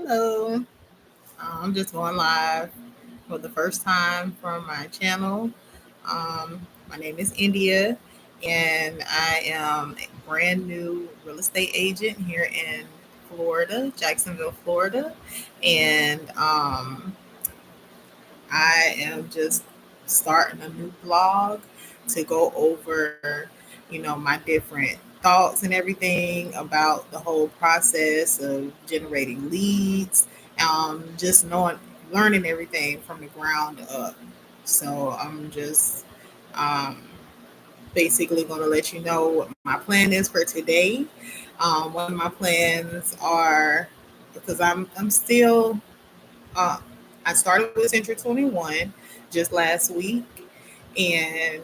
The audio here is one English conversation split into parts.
Hello. I'm just going live for the first time from my channel. My name is India, and I am a brand new real estate agent here in Florida, Jacksonville, Florida. And I am just starting a new blog to go over, my different thoughts and everything about the whole process of generating leads, just learning everything from the ground up. So I'm just um, basically going to let you know what my plan is for today. One of my plans are because I'm still uh, I started with Century 21 just last week, and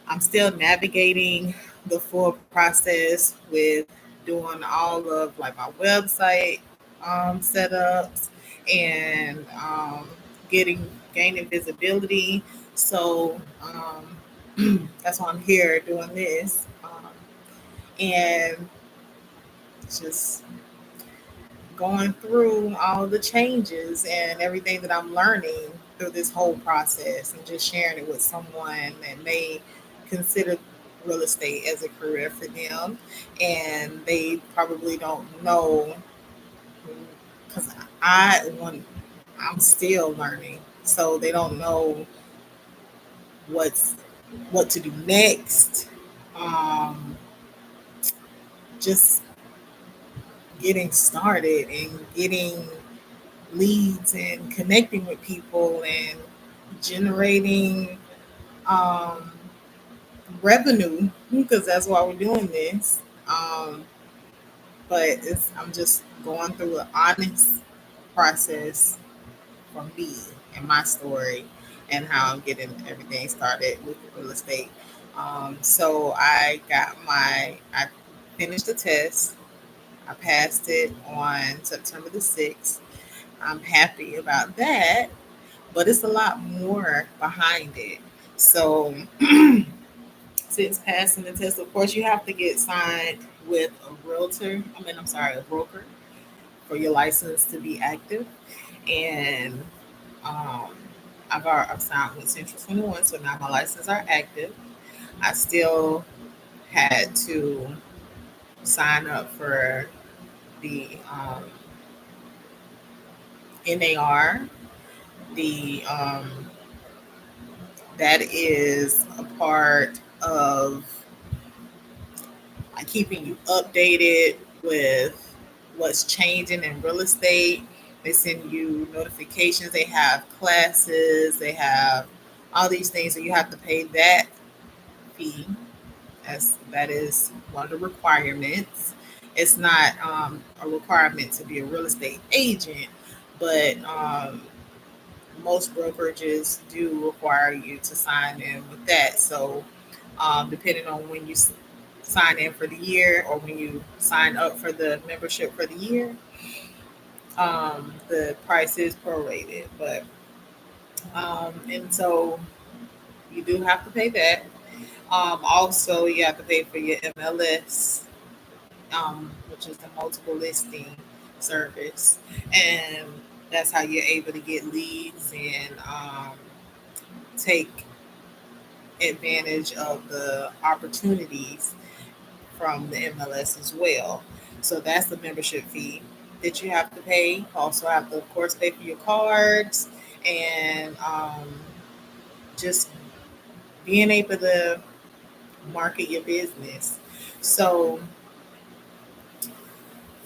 I'm still navigating the full process with doing all of like my website setups and gaining visibility. So that's why I'm here doing this, and just going through all the changes and everything that I'm learning through this whole process and just sharing it with someone that may consider real estate as a career for them, and they probably don't know because I'm still learning, so they don't know what's what to do next. um, just getting started and getting leads and connecting with people and generating um, revenue because that's why we're doing this. Um, but I'm just going through an honest process from me and my story and how I'm getting everything started with real estate. So I finished the test. I passed it on September the 6th. I'm happy about that, but it's a lot more behind it. So, since passing the test, of course, you have to get signed with a realtor. I'm sorry, a broker for your license to be active. And um, I've signed with Central 21, so now my licenses are active. I still had to sign up for the NAR. The That is a part of keeping you updated with what's changing in real estate. They send you notifications. They have classes. They have all these things, so you have to pay that fee. As that is one of the requirements. It's not a requirement to be a real estate agent, but most brokerages do require you to sign in with that. So, depending on when you sign in for the year or when you sign up for the membership for the year, the price is prorated. But and so you do have to pay that. Also, you have to pay for your MLS, which is the multiple listing service, and that's how you're able to get leads and take advantage of the opportunities from the MLS as well. So that's the membership fee that you have to pay. Also have to, of course, pay for your cards and just being able to market your business. So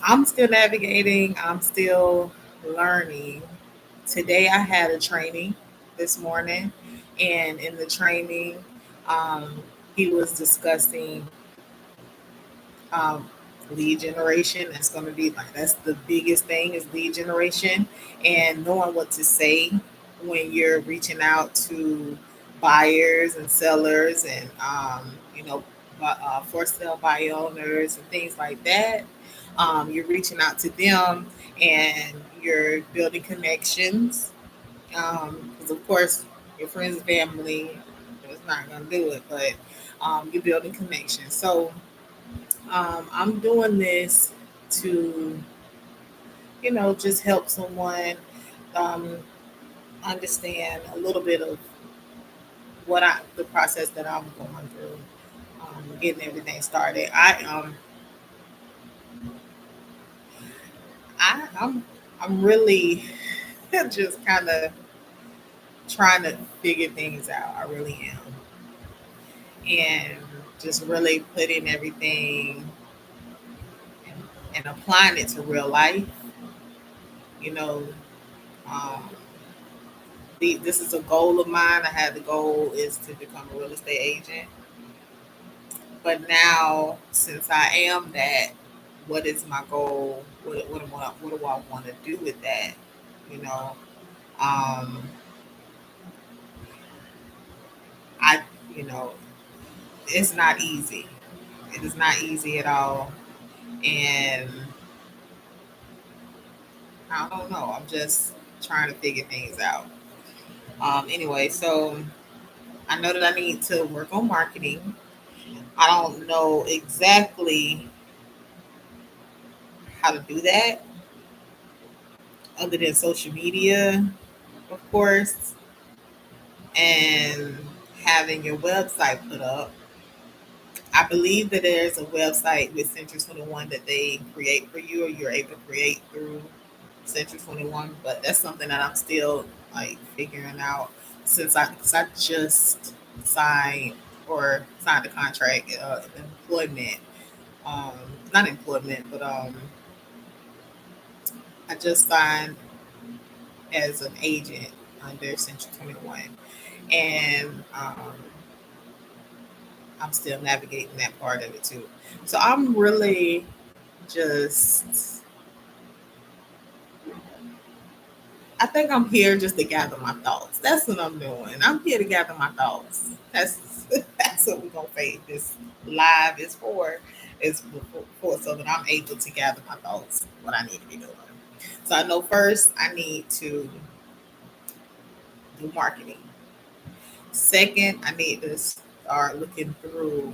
I'm still navigating. I'm still learning. Today I had a training this morning, and in the training, um, he was discussing um, lead generation. That's going to be like that's the biggest thing is lead generation and knowing what to say when you're reaching out to buyers and sellers and for sale by owners and things like that. You're reaching out to them and you're building connections because of course your friends and family is not going to do it, but you're building connections. So I'm doing this to just help someone um, understand a little bit of the process that I'm going through, getting everything started. I'm really just kind of trying to figure things out. I really am, and just really putting everything and, and applying it to real life. You know, um, this is a goal of mine. I had the goal is to become a real estate agent, but now since I am that, what is my goal? What do I want to do with that? You know, um, I you know it's not easy. It is not easy at all, and I don't know. I'm just trying to figure things out. Anyway, so I know that I need to work on marketing. I don't know exactly how to do that other than social media, of course, and having your website put up. I believe that there's a website with Century 21 that they create for you, or you're able to create through Century 21. But that's something that I'm still like figuring out cause I just signed signed a contract, employment, um, not employment, but I just signed as an agent under Century 21, and I'm still navigating that part of it too. So I'm really just, I think I'm here just to gather my thoughts. That's what I'm doing. I'm here to gather my thoughts. That's what we're gonna face. This live is for, so that I'm able to gather my thoughts, what I need to be doing. So I know first I need to do marketing. Second, I need to start looking through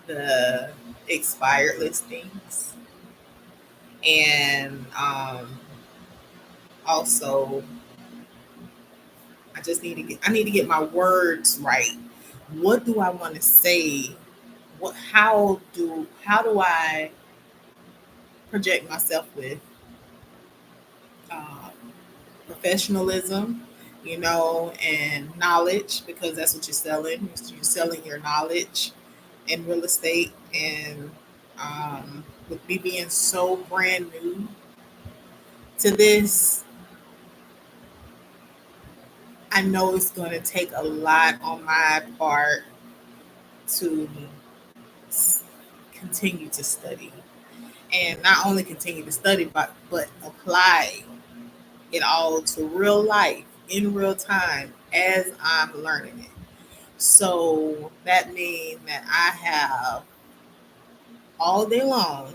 the expired listings, and also I need to get my words right. What do I want to say? How do I project myself with um, professionalism, and knowledge, because that's what you're selling. You're selling your knowledge in real estate, and with me being so brand new to this, I know it's going to take a lot on my part to continue to study, and not only continue to study, but apply it all to real life in real time as I'm learning it. So that means that I have all day long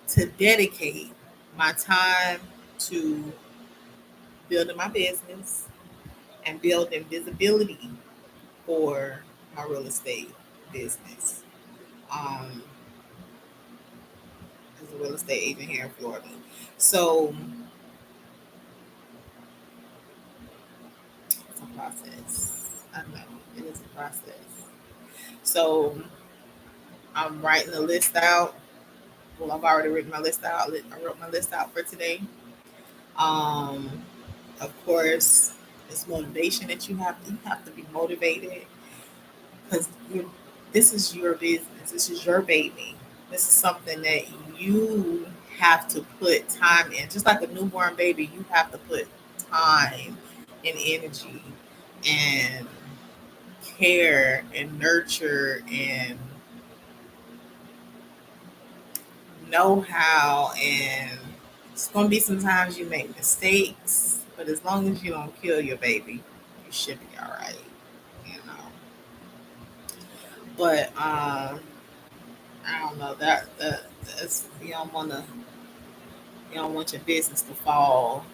to dedicate my time to building my business and building visibility for my real estate business. Um, as a real estate agent here in Florida. So it's a process. I know it is a process. So I'm writing the list out. Well, I've already written my list out. I wrote my list out for today. Um, of course, it's motivation that you have to be motivated, because this is your business. This is your baby. This is something that you have to put time in. Just like a newborn baby, you have to put time and energy and care and nurture and know how. And it's going to be sometimes you make mistakes, but as long as you don't kill your baby, you should be all right. You know. But I don't know that's you don't want your business to fall.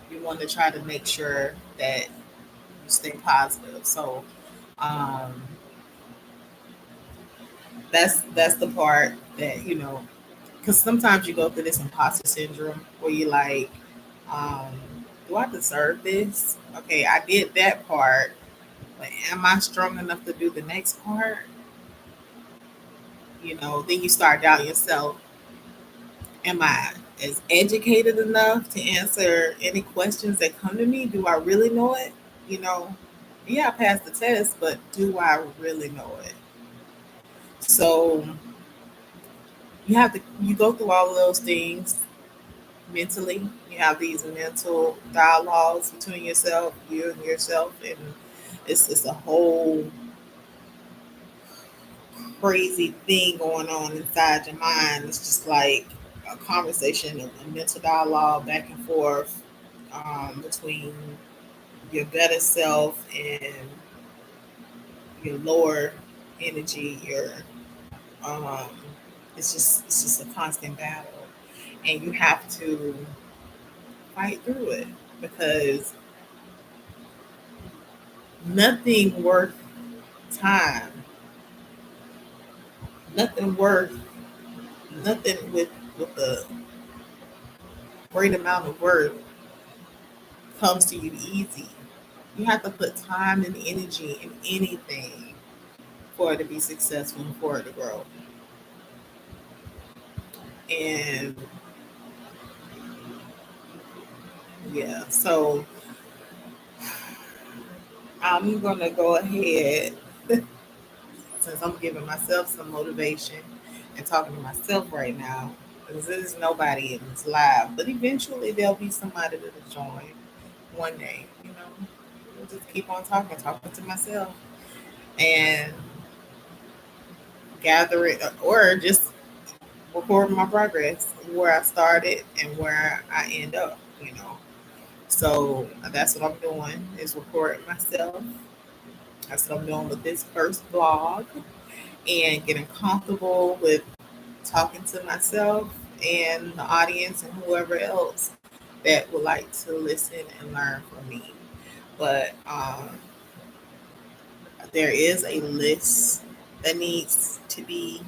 You want to try to make sure that you stay positive. So um, that's the part that because sometimes you go through this imposter syndrome where you like, um, do I deserve this? Okay, I did that part, but am I strong enough to do the next part? Then you start doubting yourself. Am I as educated enough to answer any questions that come to me? Do I really know it? You know, yeah, I passed the test, but do I really know it? So you go through all of those things mentally. You have these mental dialogues between you and yourself, and it's a whole crazy thing going on inside your mind. It's just like a conversation, a mental dialogue back and forth between your better self and your lower energy. Um, it's just a constant battle, and you have to fight through it because nothing worth time, nothing worth nothing with a great amount of worth comes to you easy. You have to put time and energy in anything for it to be successful and for it to grow. And yeah, so I'm gonna go ahead since I'm giving myself some motivation and talking to myself right now, because there's nobody in this live, but eventually there'll be somebody that'll join one day. I'll just keep on talking to myself, and gather it, or just record my progress, where I started and where I end up. So that's what I'm doing, is recording myself. That's what I'm doing with this first vlog, and getting comfortable with talking to myself and the audience and whoever else that would like to listen and learn from me. But there is a list that needs to be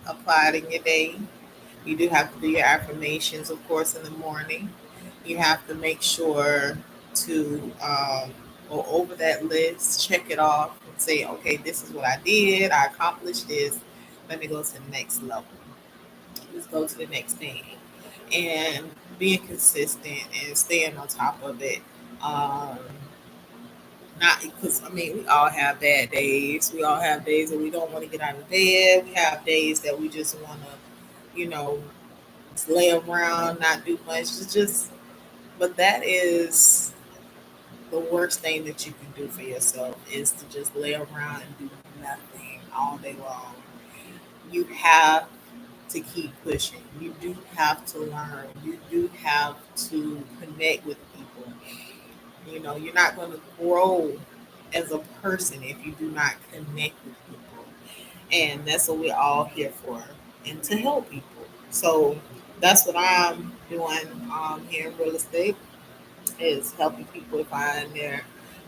applied in your day. You do have to do your affirmations, of course, in the morning. You have to make sure to go over that list, check it off, and say, okay, this is what I did. I accomplished this. Let me go to the next level. Let's go to the next thing. And being consistent and staying on top of it. Um, Not because, I mean, we all have bad days. We all have days that we don't want to get out of bed. We have days that we just want to, just lay around, not do much. It's just, but that is the worst thing that you can do for yourself, is to just lay around and do nothing all day long. You have to keep pushing. You do have to learn. You do have to connect with people. You're not going to grow as a person if you do not connect with people. And that's what we're all here for, and to help people. So that's what I'm doing here in real estate, is helping people find their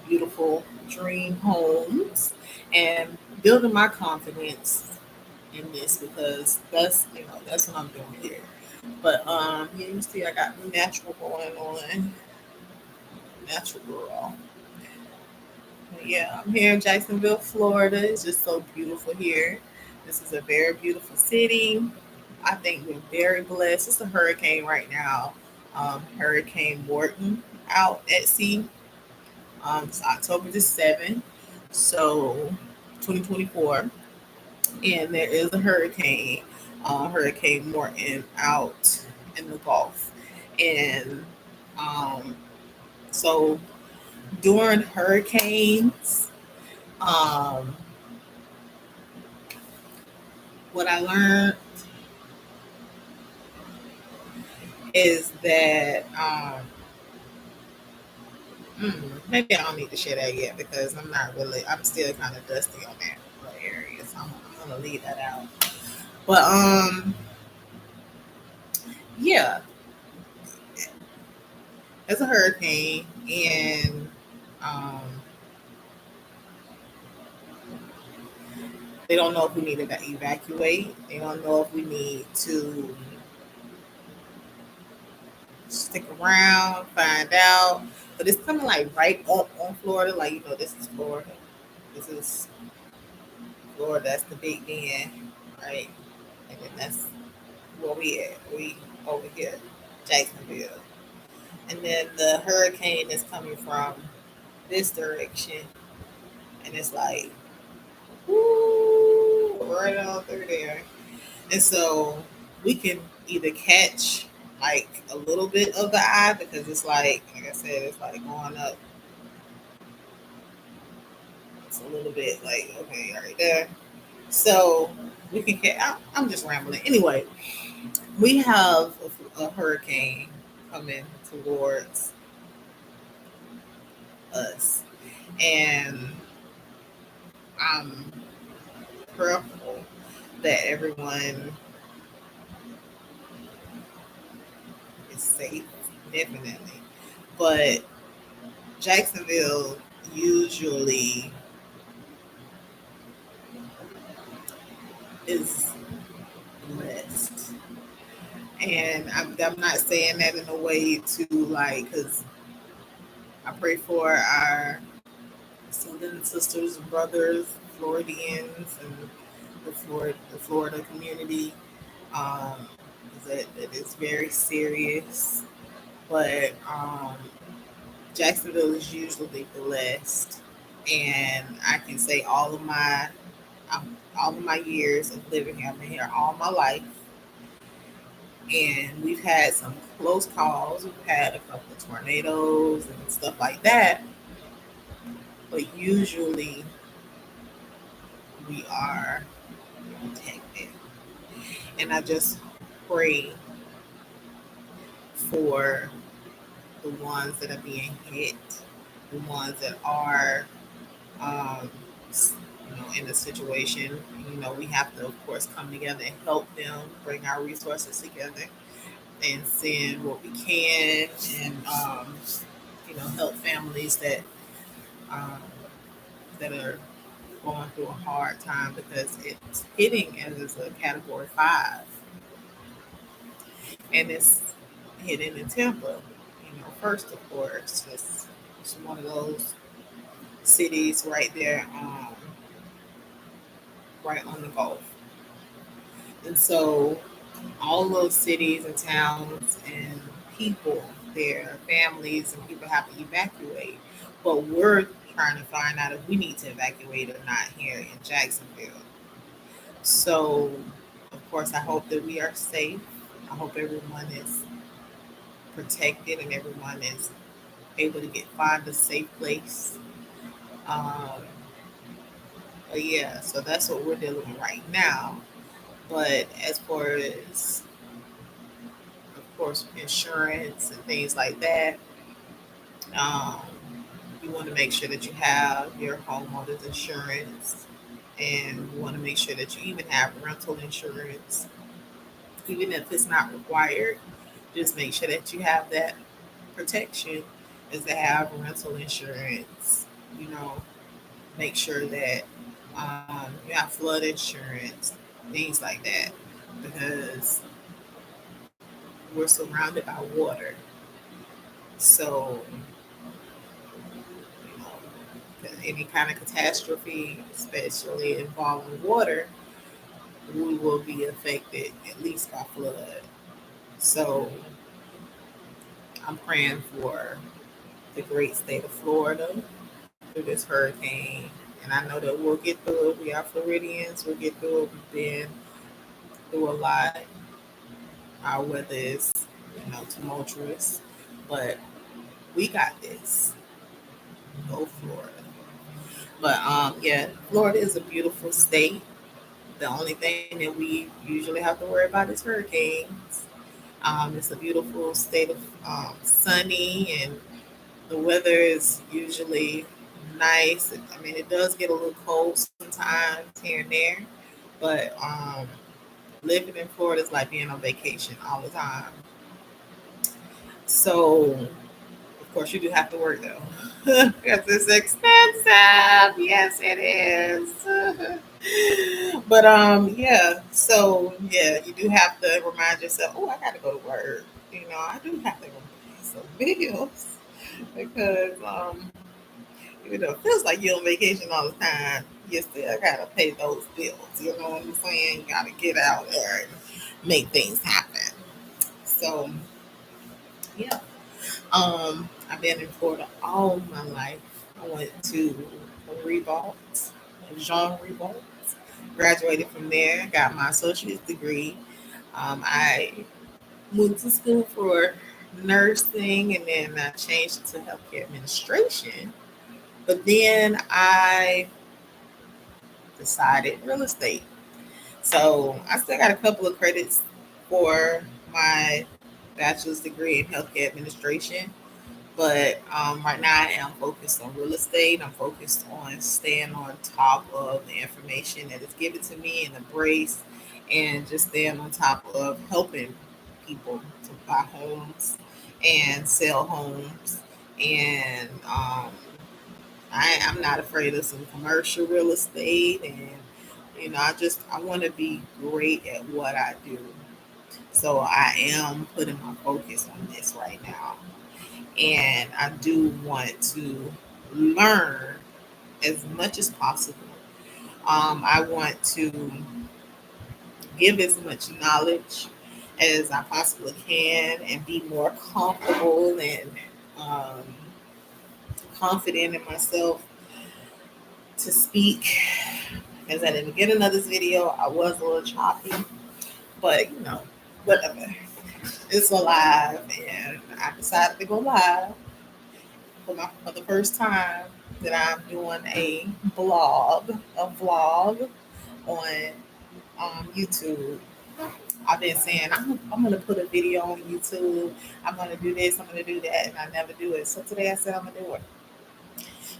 beautiful dream homes and building my confidence in this, because that's what I'm doing here. But here you see I got natural going on, natural girl. Yeah, I'm here in Jacksonville, Florida. It's just so beautiful here. This is a very beautiful city. I think we're very blessed. It's a hurricane right now, Hurricane Morton out at sea. It's October the 7th, so 2024. And there is a hurricane, Hurricane Morton, out in the Gulf. And um, so during hurricanes, um, what I learned is that maybe I don't need to share that yet, because I'm still kind of dusty on that area, so I'm gonna leave that out. But yeah, it's a hurricane, and um, They don't know if we need to evacuate. They don't know if we need to stick around, find out. But it's coming like right up on Florida. Like, this is Florida. This is Florida. That's the Big Ben, right? And then that's where we at. We over here, Jacksonville. And then the hurricane is coming from this direction. And it's like, woo, right on through there. And so we can either catch like a little bit of the eye because it's like I said, it's like going up. It's a little bit like, okay, right there. So we can catch, I'm just rambling. Anyway, we have a hurricane coming towards us. And I'm prayerful that everyone is safe, definitely. But Jacksonville usually is blessed. And I'm not saying that in a way to like, because I pray for our Southern sisters, brothers, Floridians, and the Florida community. Um, that is very serious. But Jacksonville is usually blessed, and I can say all of my years of living here, I've been here all my life, and we've had some close calls. We've had a couple of tornadoes and stuff like that, but usually we are protected. And I just pray for the ones that are being hit, the ones that are, um, in a situation. We have to, of course, come together and help them, bring our resources together, and send what we can, and help families um, that are going through a hard time because it's hitting as a category 5, and it's hitting in Tampa. First, of course, it's one of those cities right there, right on the Gulf. And so all those cities and towns and people, their families and people have to evacuate. But we're trying to find out if we need to evacuate or not here in Jacksonville. So, of course, I hope that we are safe. I hope everyone is protected and everyone is able to find a safe place. Um, but yeah, so that's what we're dealing with right now. But as far as, of course, insurance and things like that, um, you want to make sure that you have your homeowner's insurance, and you want to make sure that you even have rental insurance, even if it's not required. Just make sure that you have that protection, is to have rental insurance. You know, make sure that you have flood insurance, things like that, because we're surrounded by water. So, you know, any kind of catastrophe, especially involving water, we will be affected at least by flood. So, I'm praying for the great state of Florida through this hurricane. And I know that we'll get through it. We are Floridians, we'll get through it. We've been through a lot. Our weather is, tumultuous, but we got this. Go Florida. But yeah, Florida is a beautiful state. The only thing that we usually have to worry about is hurricanes. It's a beautiful state of sunny, and the weather is usually nice. I mean, it does get a little cold sometimes here and there, but living in Florida is like being on vacation all the time. So, of course, you do have to work though, because it's expensive. Yes, it is. But yeah. So yeah, you do have to remind yourself. Oh, I got to go to work. I do have to go pay some bills because it feels like you're on vacation all the time. You still gotta pay those bills. You know what I'm saying? You gotta get out there and make things happen. So yeah. I've been in Florida all my life. I went to Revault, Jean Revault. Graduated from there, got my associate's degree. I went to school for nursing and then I changed it to healthcare administration. But then I decided real estate. So I still got a couple of credits for my bachelor's degree in healthcare administration. But right now, I am focused on real estate. I'm focused on staying on top of the information that is given to me and embrace, and just staying on top of helping people to buy homes and sell homes. And I'm not afraid of some commercial real estate. And, I want to be great at what I do. So I am putting my focus on this right now and I do want to learn as much as possible. I want to give as much knowledge as I possibly can and be more comfortable and um, confident in myself to speak. As at the beginning of this video, I was a little choppy, but whatever. It's alive, and I decided to go live for the first time that I'm doing a vlog on YouTube. I've been saying I'm going to put a video on YouTube. I'm going to do this. I'm going to do that, and I never do it. So today I said I'm going to do it.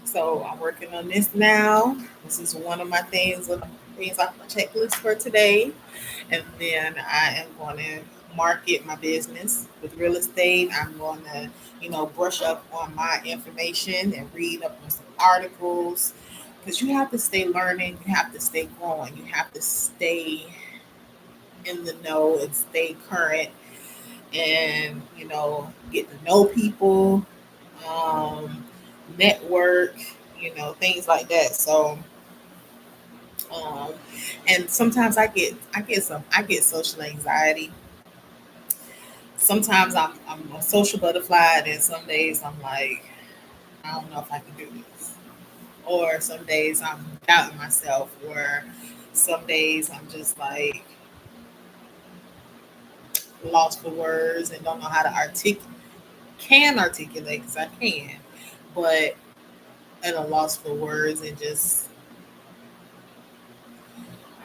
So I'm working on this now. This is one of my things off my checklist for today, and then I am going to market my business with real estate. I'm going to, brush up on my information and read up on some articles because you have to stay learning. You have to stay growing. You have to stay in the know and stay current and, get to know people, um, network, things like that. So, um, and sometimes I get social anxiety. Sometimes I'm a social butterfly, and then some days I'm like, I don't know if I can do this. Or some days I'm doubting myself, or some days I'm just like lost for words and don't know how to articulate because I can, but at a loss for words and just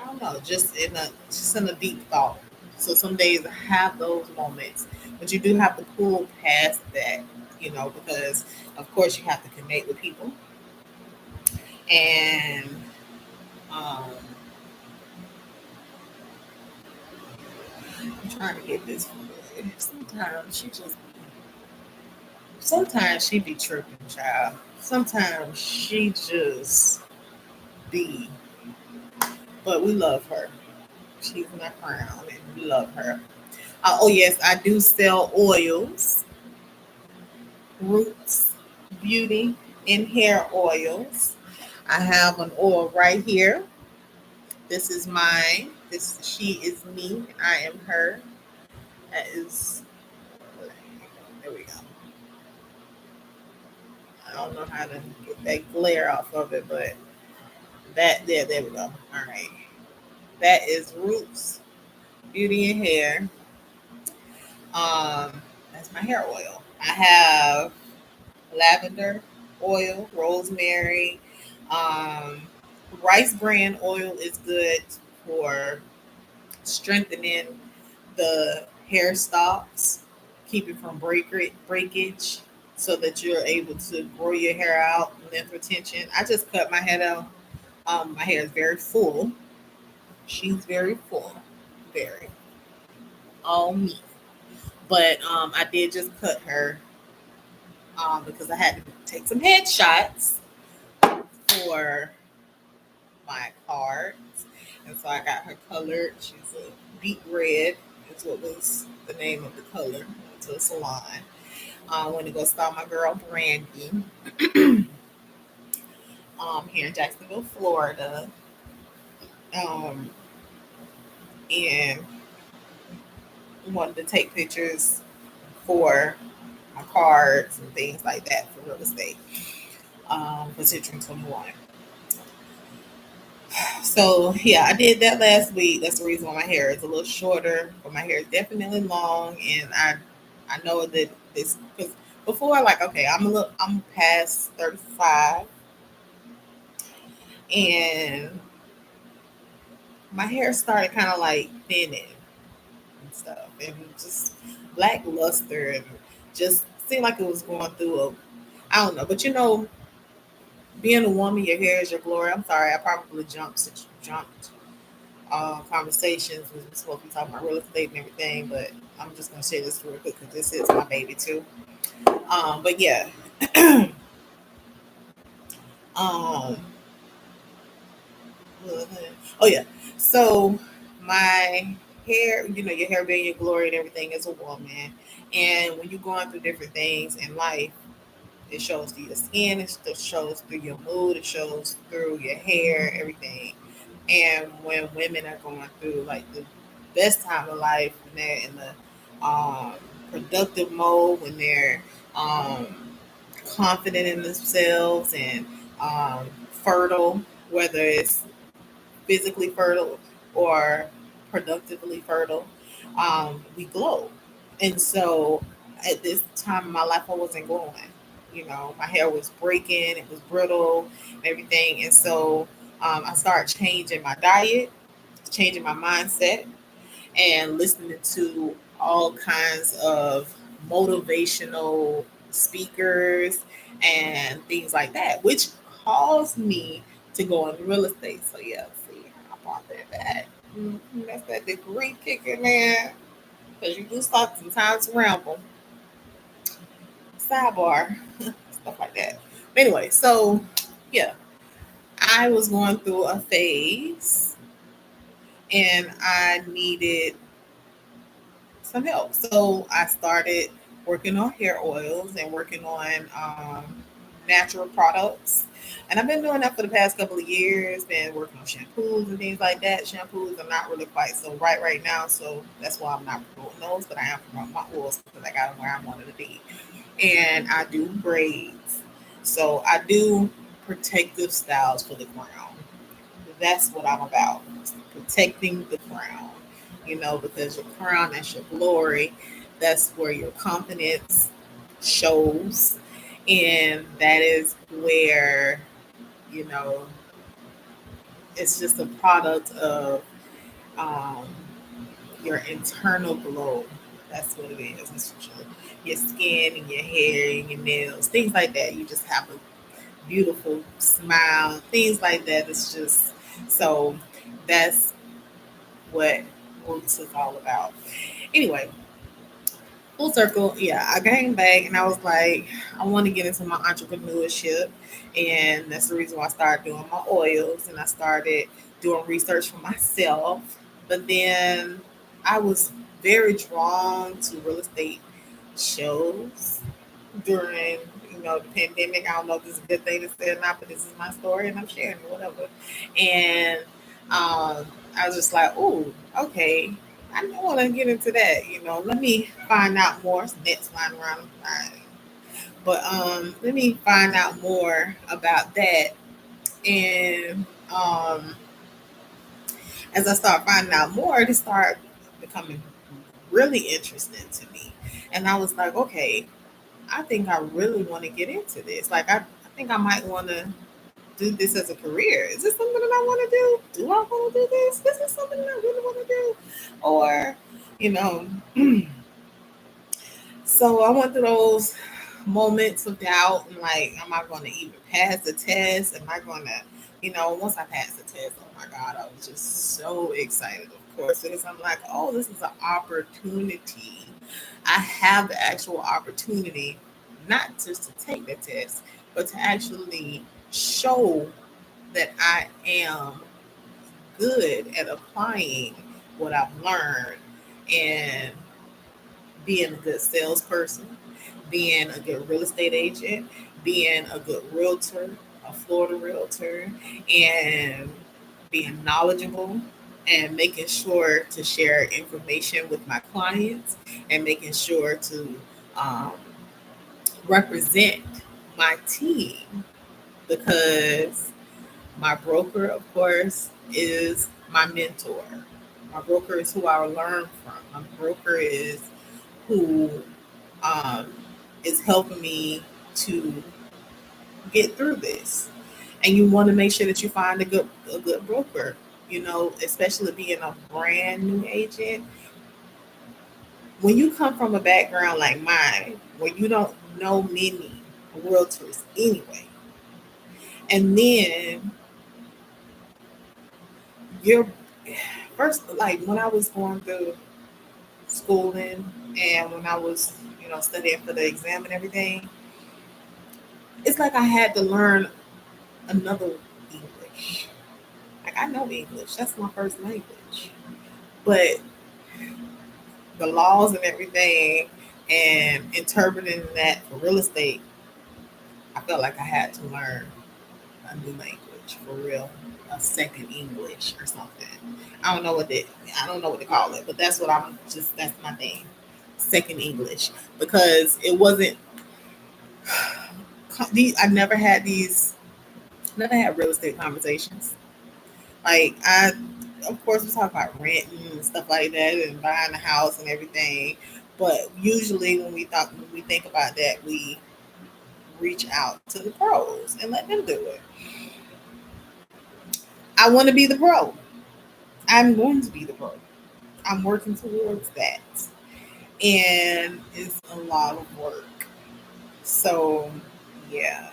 I don't know, just in a deep thought. So some days I have those moments, but you do have to pull past that, because of course you have to connect with people and um, I'm trying to get this. Sometimes she be tripping, child. Sometimes she just be, but we love her. She's in our crown, and we love her. Oh yes, I do sell oils, roots, beauty, and hair oils. I have an oil right here. This is mine. This she is me. I am her. That is. There we go. I don't know how to get that glare off of it, but there we go. All right. That is Roots Beauty and Hair. That's my hair oil. I have lavender oil, rosemary, um, rice bran oil is good for strengthening the hair stalks, keep it from breakage, so that you're able to grow your hair out, length retention. I just cut my head out. My hair is very full. She's very full, very all me. But I did just cut her because I had to take some headshots for my cards. And so I got her colored. She's a deep red. That's what was the name of the color. Went to a salon. I went to go style my girl Brandy here in Jacksonville, Florida. Um, and wanted to take pictures for my cards and things like that for real estate for Citrus 21. So yeah, I did that last week. That's the reason why my hair is a little shorter, but my hair is definitely long, and I know that this because before like okay, I'm past 35, and my hair started kind of like thinning and stuff, and just lackluster, and just seemed like it was going through a I don't know, but being a woman, your hair is your glory. I'm sorry, I probably jumped conversations. We were supposed to be talking about real estate and everything, but I'm just gonna share this real quick because this is my baby too. But yeah, um, oh yeah. So my hair, your hair being your glory and everything as a woman, and when you're going through different things in life, it shows through your skin, it shows through your mood, it shows through your hair, everything. And when women are going through like the best time of life, when they're in the productive mode, when they're um, confident in themselves and fertile, whether it's physically fertile or productively fertile, we glow. And so at this time in my life, I wasn't glowing. My hair was breaking, it was brittle, and everything. And so I started changing my diet, changing my mindset, and listening to all kinds of motivational speakers and things like that, which caused me to go into real estate. So yeah, see, I bought that. That's that degree kicking, man. Because you do start sometimes to ramble. Sidebar, stuff like that. But anyway, so yeah, I was going through a phase and I needed some help. So I started working on hair oils and working on natural products. And I've been doing that for the past couple of years, been working on shampoos and things like that. Shampoos are not really quite so right now, so that's why I'm not promoting those, but I am promoting my oils because I got them where I wanted to be. And I do braids. So I do protective styles for the crown. That's what I'm about. Protecting the crown. Because your crown, that's your glory. That's where your confidence shows. And that is where, you know, it's just a product of um, your internal glow. That's what it is. It's your skin and your hair and your nails, things like that. You just have a beautiful smile, things like that. It's just so that's what Roots is all about. Anyway, full circle, yeah, I came back and I was like, I want to get into my entrepreneurship. And that's the reason why I started doing my oils and I started doing research for myself. But then I was very drawn to real estate shows during the pandemic. I don't know if this is a good thing to say or not, but this is my story and I'm sharing it, whatever. And I was just like, oh, okay. I don't want to get into that. Let me find out more. Next flying around, but let me find out more about that. And as I start finding out more, it started becoming really interesting to me. And I was like, okay, I think I really want to get into this. Like, I think I might want to do this as a career. Is this something that I want to do? Do I want to do this? This is something that I really want to do. Or, you know, so I went through those moments of doubt and like, am I going to even pass the test? Am I going to, once I passed the test, oh my God, I was just so excited, of course, because I'm like, oh, this is an opportunity. I have the actual opportunity, not just to take the test, but to actually show that I am good at applying what I've learned and being a good salesperson, being a good real estate agent, being a good realtor, a Florida realtor, and being knowledgeable and making sure to share information with my clients and making sure to um, represent my team because my broker, of course, is my mentor. My broker is who I learn from. My broker who um, is helping me to get through this. And you want to make sure that you find a good broker. You know, especially being a brand new agent. When you come from a background like mine, where you don't know many realtors anyway, and then you're first like when I was going through schooling and when I was, studying for the exam and everything, it's like I had to learn another English. Like I know English, that's my first language. But the laws and everything and interpreting that for real estate, I felt like I had to learn a new language for real, a second English or something. I don't know what they, I don't know what to call it, but that's my thing, second English, because it wasn't. I never had real estate conversations. Like of course, we talk about renting and stuff like that, and buying a house and everything. But usually, when we think about that, we reach out to the pros and let them do it. I want to be the pro. I'm going to be the pro. I'm working towards that, and it's a lot of work. So, yeah.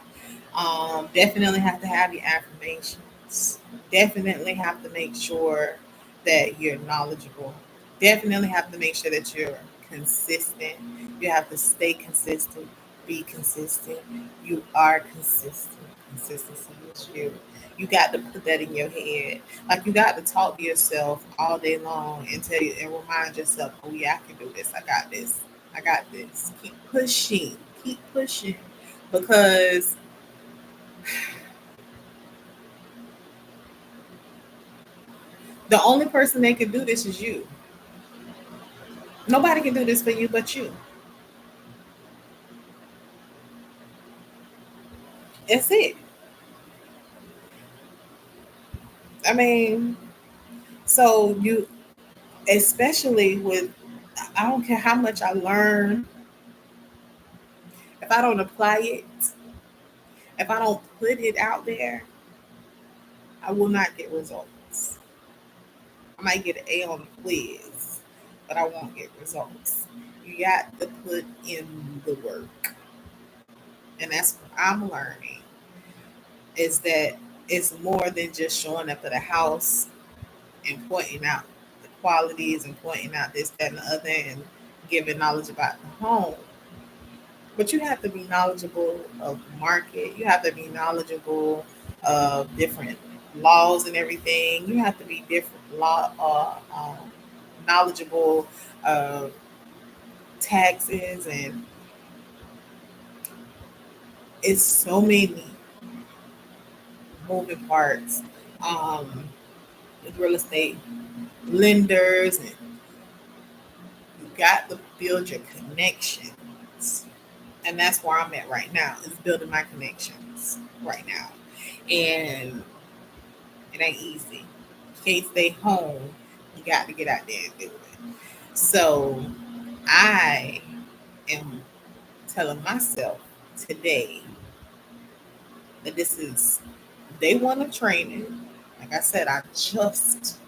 Definitely have to have your affirmations. Definitely have to make sure that you're knowledgeable. Definitely have to make sure that you're consistent. You have to stay consistent, be consistent. You are consistent. Consistency is you. You got to put that in your head. Like you got to talk to yourself all day long and tell you and remind yourself, oh yeah, I can do this. I got this. I got this. Keep pushing. Keep pushing. Because the only person that can do this is you. Nobody can do this for you but you. That's it. I mean, so you, especially with, I don't care how much I learn, if I don't apply it, if I don't put it out there, I will not get results. I might get an A on the quiz, but I won't get results. You got to put in the work. And that's what I'm learning is that it's more than just showing up at a house and pointing out the qualities and pointing out this, that, and the other and giving knowledge about the home. But you have to be knowledgeable of the market. You have to be knowledgeable of different laws and everything. You have to be different knowledgeable of taxes and it's so many moving parts with real estate lenders and you got to build your connections. And that's where I'm at right now, is building my connections right now. And it ain't easy. You can't stay home. You got to get out there and do it. So I am telling myself today that this is day one of training. Like I said, I just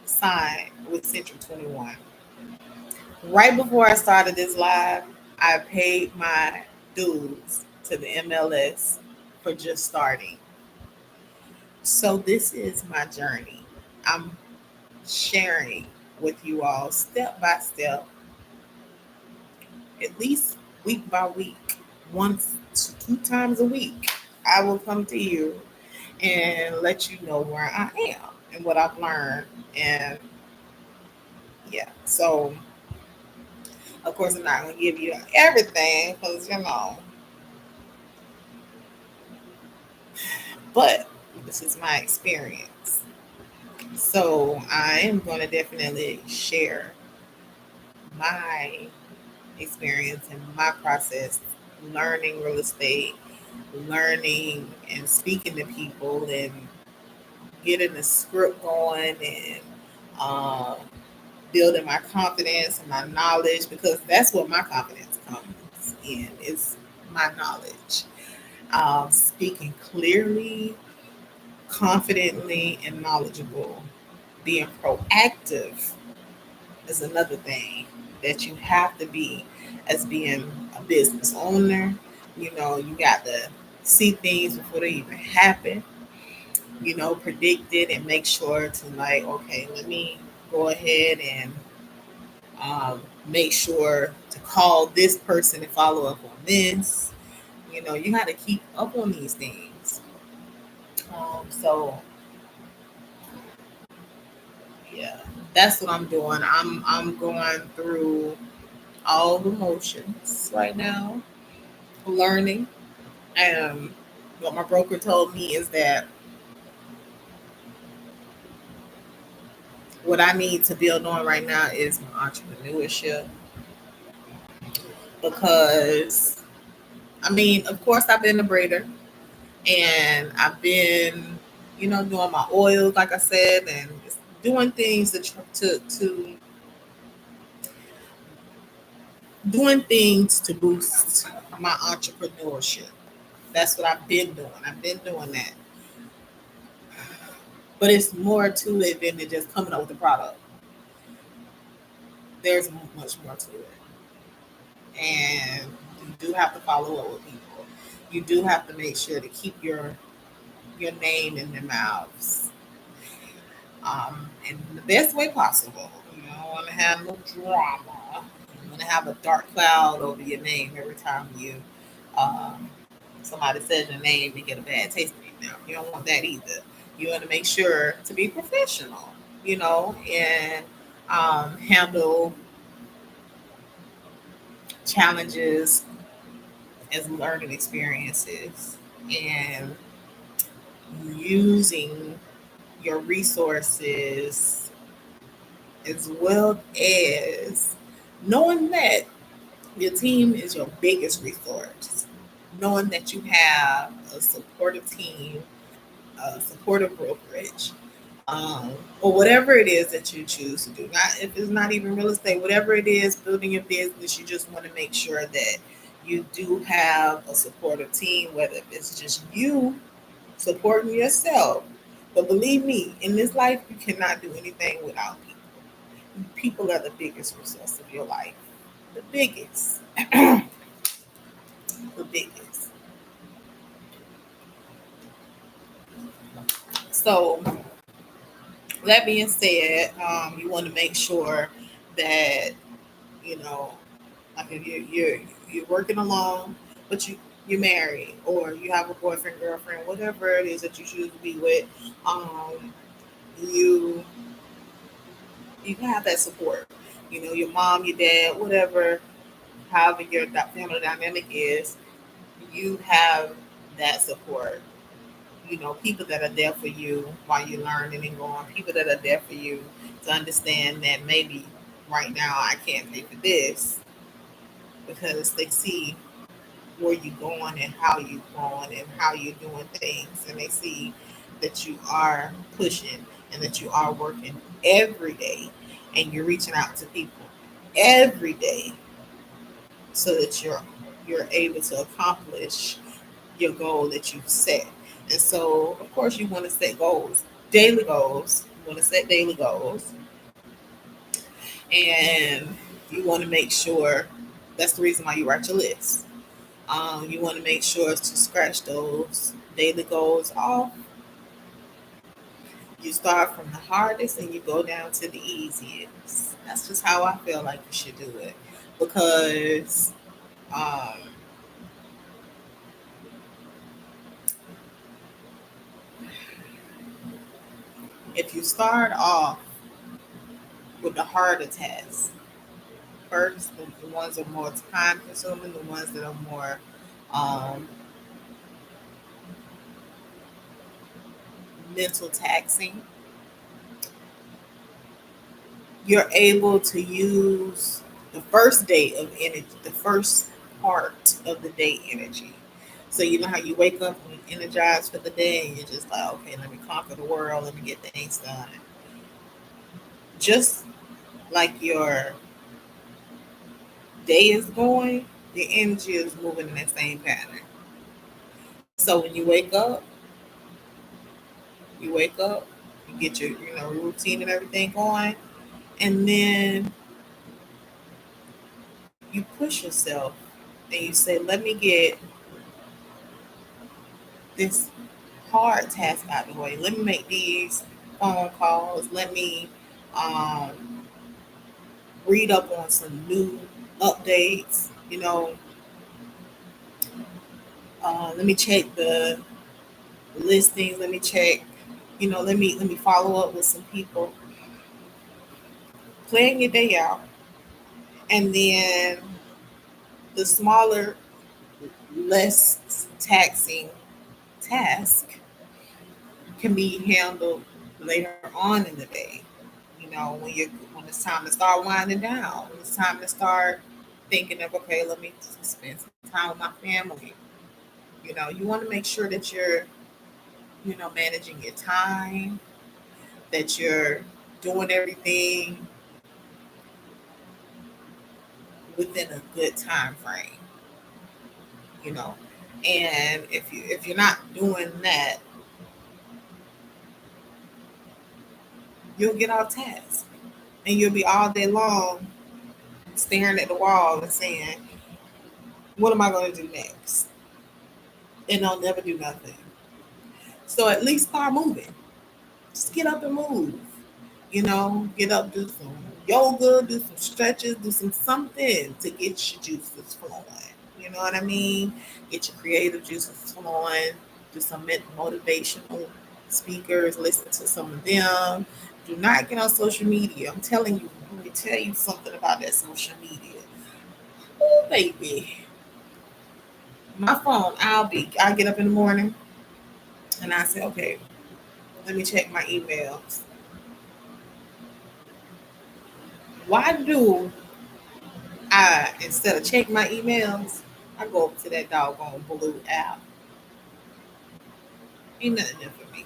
signed with Central 21. Right before I started this live, I paid my dues to the MLS for just starting. So this is my journey. I'm sharing with you all step by step, at least week by week. once to 2 times a week, I will come to you and let you know where I am and what I've learned. And yeah, so of course, I'm not going to give you everything because, but this is my experience. So I am going to definitely share my experience and my process learning real estate, learning and speaking to people and getting the script going and um, building my confidence and my knowledge because that's what my confidence comes in is my knowledge. Speaking clearly, confidently, and knowledgeable. Being proactive is another thing that you have to be as being a business owner. You got to see things before they even happen, predict it and make sure to like, okay, let me go ahead and make sure to call this person and follow up on this. You got to keep up on these things. So yeah, that's what I'm doing. I'm going through all the motions right now, learning. And what my broker told me is that what I need to build on right now is my entrepreneurship because I mean, of course, I've been a braider and I've been, doing my oils, like I said, and just doing things to doing things to boost my entrepreneurship. That's what I've been doing. I've been doing that. But it's more to it than just coming up with a product. There's much more to it. And you do have to follow up with people. You do have to make sure to keep your name in their mouths. In the best way possible. You don't want to have no drama. You want to have a dark cloud over your name every time um, somebody says your name and get a bad taste in your mouth. You don't want that either. You want to make sure to be professional, and handle challenges as learning experiences and using your resources as well as knowing that your team is your biggest resource, knowing that you have a supportive team, a supportive brokerage, or whatever it is that you choose to do. Not if it's not even real estate, whatever it is, building your business, you just want to make sure that you do have a supportive team, whether it's just you supporting yourself. But believe me, in this life, you cannot do anything without people. People are the biggest resource of your life. The biggest. The biggest. So that being said, you want to make sure that you know, like if you're working alone, but you're married or you have a boyfriend, girlfriend, whatever it is that you choose to be with, you you can have that support. Your mom, your dad, whatever, however your family dynamic is, you have that support. People that are there for you while you're learning and going, people that are there for you to understand that maybe right now I can't pay for this because they see where you're going and how you're going and how you're doing things. And they see that you are pushing and that you are working every day and you're reaching out to people every day so that you're able to accomplish your goal that you've set. And so, of course, you want to set goals, daily goals. You want to set daily goals, and you want to make sure that's the reason why you write your list. You want to make sure to scratch those daily goals off. You start from the hardest and you go down to the easiest. That's just how I feel like you should do it because um, If you start off with the harder tasks first, the ones that are more time consuming, the ones that are more um, mental taxing, you're able to use the first day of energy, the first part of the day energy. So you know how you wake up and you energize for the day and you're just like, okay, let me conquer the world, let me get things done. Just like your day is going, the energy is moving in that same pattern. So when you wake up, you get your routine and everything going, and then you push yourself and you say, let me get this hard task out of the way. Let me make these phone calls. Let me um, read up on some new updates. Let me check the listings. Let me check. Let me follow up with some people. Plan your day out, and then the smaller, less taxing task can be handled later on in the day. When it's time to start winding down, when it's time to start thinking of, okay, let me spend some time with my family. You want to make sure that you're, managing your time, that you're doing everything within a good time frame, you know. And if you're not doing that, you'll get off task and you'll be all day long staring at the wall and saying, what am I going to do next? And I'll never do nothing. So at least start moving. Just get up and move. Get up, do some yoga, do some stretches, do some something to get your juices flowing. You know what I mean? Get your creative juices flowing. Do some motivational speakers. Listen to some of them. Do not get on social media. I'm telling you. Let me tell you something about that social media. Oh, baby. My phone. I get up in the morning and I say, okay, let me check my emails. Why do instead of check my emails, I go up to that doggone blue app. Ain't nothing there for me.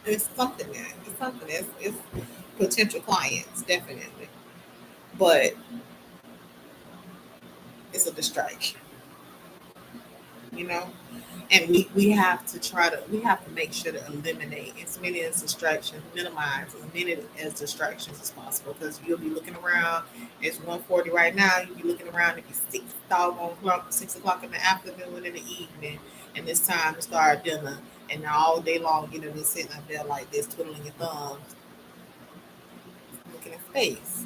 There's something there. It's something there. It's potential clients, definitely. But it's a distraction, you know? And we have to make sure to eliminate as many as distractions, minimize as many as distractions as possible. Because you'll be looking around, it's 1:40 right now, you'll be looking around, it'll be 6 o'clock in the afternoon, in the evening, and it's time to start dinner. And all day long, just sitting up there like this, twiddling your thumbs, looking at face,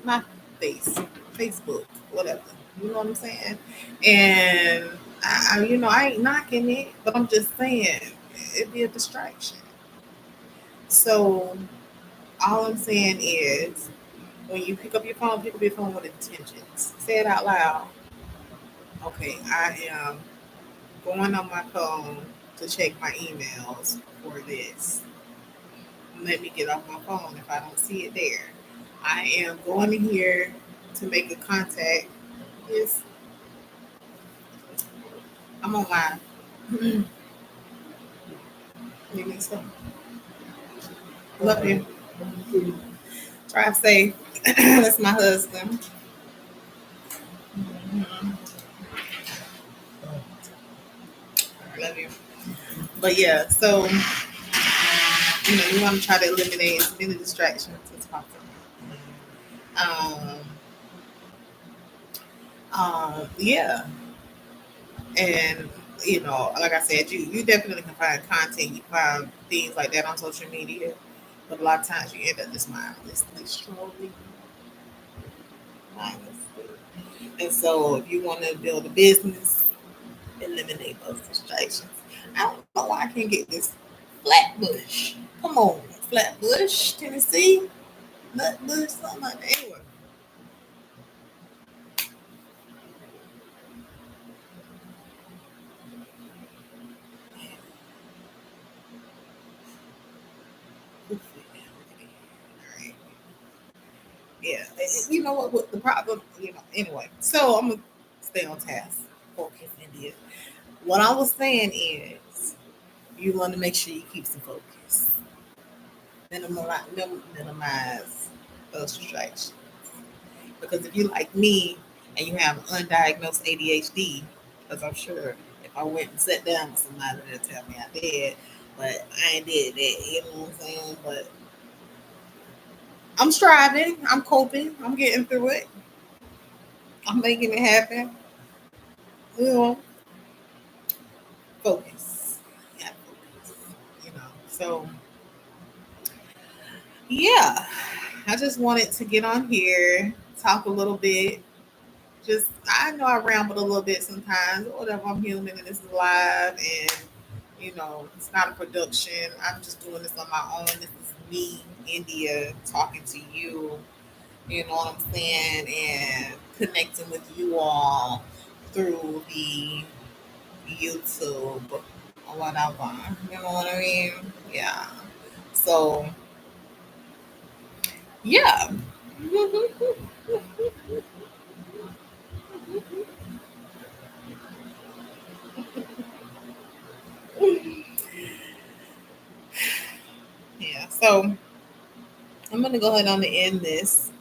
my face, Facebook, whatever. You know what I'm saying? And I ain't knocking it, but I'm just saying it'd be a distraction. So all I'm saying is, when you pick up your phone with intentions. Say it out loud. Okay, I am going on my phone to check my emails for this. Let me get off my phone if I don't see it there. I am going in here to make a contact. Yes, I'm on my. Give me some. Love you. Drive safe. That's my husband. Mhm. I love you. But yeah, so you want to try to eliminate as many distractions as possible. Um, yeah, and like I said, you definitely can find content, you find things like that on social media, but a lot of times you end up just mindlessly scrolling, mindlessly. And so, if you want to build a business, eliminate those distractions. I don't know why I can't get this Flatbush. Come on, Flatbush, Tennessee. Nutbush, something like that. Anyway. Alright. Yeah. You know what the problem, anyway. So I'm gonna stay on task. Focus, India. What I was saying is you want to make sure you keep some focus. Minimize those distractions. Because if you like me and you have undiagnosed ADHD, because I'm sure if I went and sat down with somebody, they'd tell me I did, but I ain't did that. You know what I'm saying? But I'm striving. I'm coping. I'm getting through it. I'm making it happen. You know, focus. Yeah, focus. So yeah, I just wanted to get on here, talk a little bit. Just I know I rambled a little bit sometimes. Whatever, I'm human and this is live, and it's not a production. I'm just doing this on my own. This is me, India, talking to you. You know what I'm saying, and connecting with you all through the YouTube or whatever. You know what I mean? Yeah. So yeah. Yeah. So I'm gonna go ahead on and end this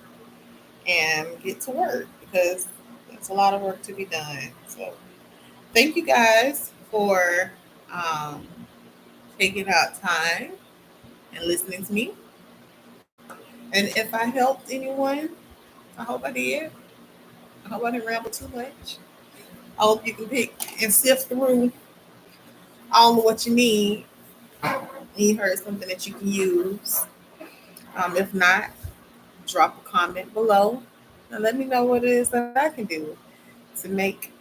and get to work because there's a lot of work to be done. So thank you guys for um, taking out time and listening to me. And if I helped anyone, I hope I did. I hope I didn't ramble too much. I hope you can pick and sift through all of what you need and you heard something that you can use. If not, drop a comment below and let me know what it is that I can do to make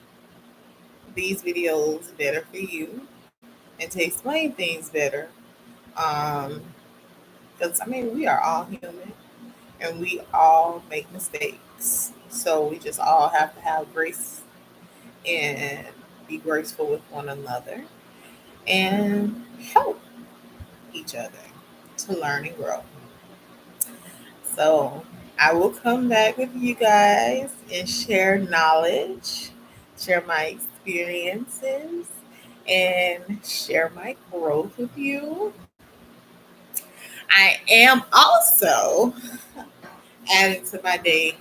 these videos better for you and to explain things better. Um, because I mean, we are all human and we all make mistakes. So we just all have to have grace and be graceful with one another and help each other to learn and grow. So I will come back with you guys and share knowledge, share my experiences, and share my growth with you. I am also adding to my day,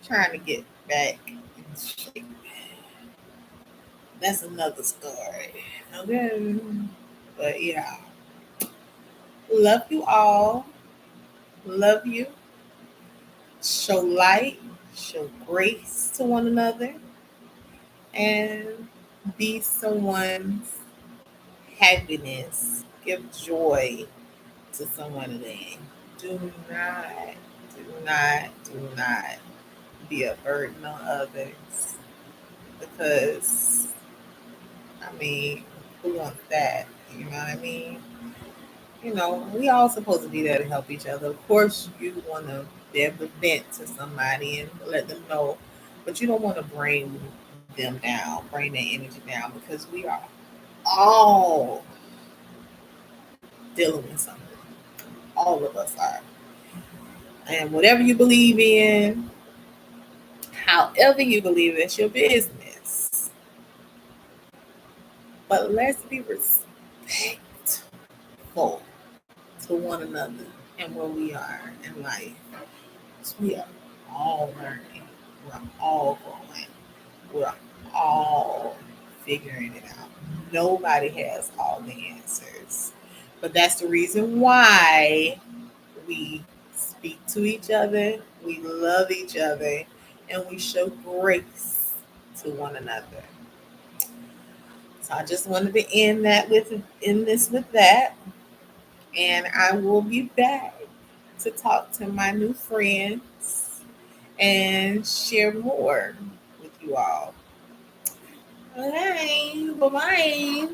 trying to get back in shape. That's another story. Okay. But yeah, love you all. Love you. Show light, show grace to one another, and be someone's happiness. Give joy to someone today. Do not, do not be a burden on others because, I mean, who wants that? You know what I mean? We all supposed to be there to help each other. Of course, you want to be able to vent to somebody and let them know, but you don't want to bring them down, bring their energy down because we are all dealing with something. All of us are. And whatever you believe in, however you believe, it's your business. But let's be respectful to one another and where we are in life. We are all learning. We're all growing. We're all figuring it out. Nobody has all the answers. But that's the reason why we speak to each other, we love each other, and we show grace to one another. So I just wanted to end this with that. And I will be back to talk to my new friends and share more with you all. Okay, bye bye.